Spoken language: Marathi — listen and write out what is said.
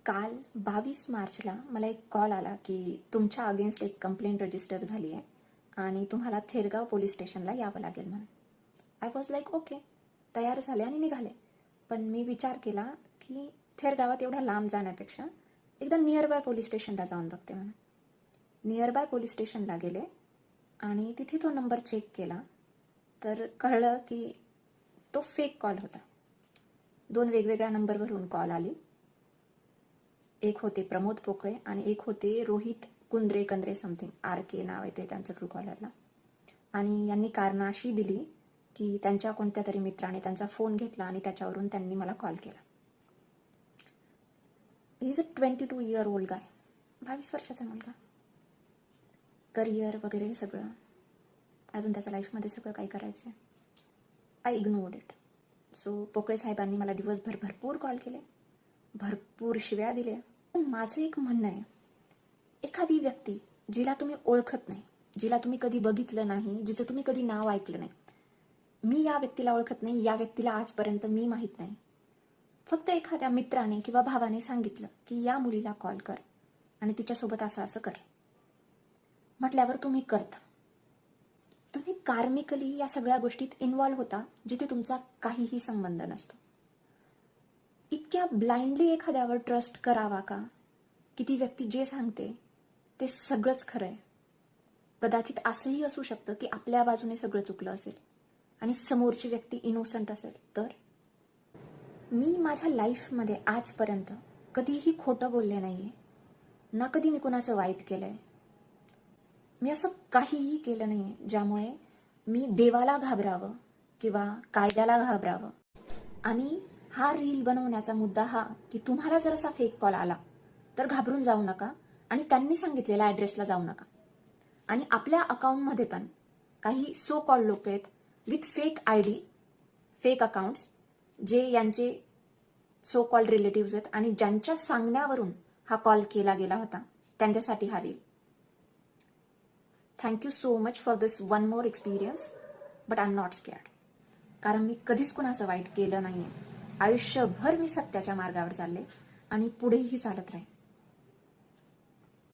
काल 22 मार्चला मला एक कॉल आला की तुमच्या अगेन्स्ट एक कंप्लेंट रजिस्टर झाली आहे आणि तुम्हाला थेरगाव पोलीस स्टेशनला यावं लागेल म्हणून. आय वॉज लाईक ओके, तयार झाले आणि निघाले. पण मी विचार केला की थेरगावात एवढ्या लांब जाण्यापेक्षा एकदा नियर बाय पोलीस स्टेशनला जाऊन बघते म्हणून. नियर बाय पोलीस स्टेशनला गेले आणि तिथे तो नंबर चेक केला तर कळलं की तो फेक कॉल होता. 2 वेगवेगळ्या नंबरवरून कॉल आली. एक होते प्रमोद पोकळे आणि एक होते रोहित कंद्रे समथिंग, RK नाव आहे ते त्यांचं ट्रू कॉलरला. आणि यांनी कारणं अशी दिली की त्यांच्या कोणत्या तरी मित्राने त्यांचा फोन घेतला आणि त्याच्यावरून त्यांनी मला कॉल केला. He is a 22 year old गाय, 22 वर्षाचा मुलगा. करिअर वगैरे सगळं, अजून त्याच्या लाईफमध्ये सगळं काही करायचं आहे. I ignored it. So Pokale साहेबांनी मला दिवसभर भरपूर कॉल केले, भरपूर शिव्या दिल्या. पण माझं एक म्हणणं आहे, एखादी व्यक्ती जिला तुम्ही ओळखत नाही, जिला तुम्ही कधी बघितलं नाही, जिचं तुम्ही कधी नाव ऐकलं नाही, मी या व्यक्तीला ओळखत नाही, या व्यक्तीला आजपर्यंत मी माहीत नाही, फक्त एखाद्या मित्राने किंवा भावाने सांगितलं की या मुलीला कॉल कर आणि तिच्यासोबत असं असं कर म्हटल्यावर तुम्ही करता. तुम्ही कार्मिकली या सगळ्या गोष्टीत इन्व्हॉल्व्ह होता जिथे तुमचा काहीही संबंध नसतो. इतक्या ब्लाइंडली एखाद्यावर ट्रस्ट करावा का की ती व्यक्ती जे सांगते ते सगळंच खरं आहे? कदाचित असंही असू शकतं की आपल्या बाजूने सगळं चुकलं असेल आणि समोरची व्यक्ती इनोसंट असेल. तर मी माझ्या लाईफमध्ये आजपर्यंत कधीही खोटं बोलले नाही आहे, ना कधी मी कुणाचं वाईट केलं आहे. मी असं काहीही केलं नाही आहे ज्यामुळे मी देवाला घाबरावं किंवा कायद्याला घाबरावं. आणि हा रील बनवण्याचा मुद्दा हा की तुम्हाला जर असा फेक कॉल आला तर घाबरून जाऊ नका आणि त्यांनी सांगितलेल्या ॲड्रेसला जाऊ नका. आणि आपल्या अकाउंटमध्ये पण काही सो कॉल लोक आहेत with fake ID, fake accounts, जे यांचे सो कॉल्ड रिलेटिव्स आहेत आणि ज्यांच्या सांगण्यावरून हा कॉल केला गेला होता, त्यांच्यासाठी हा reel. Thank you so much for this one more experience, but I am not scared. कारण मी कधीच कुणाचं वाईट केलं नाही आहे. आयुष्यभर मी सत्याच्या मार्गावर चालले आणि पुढेही चालत राहील.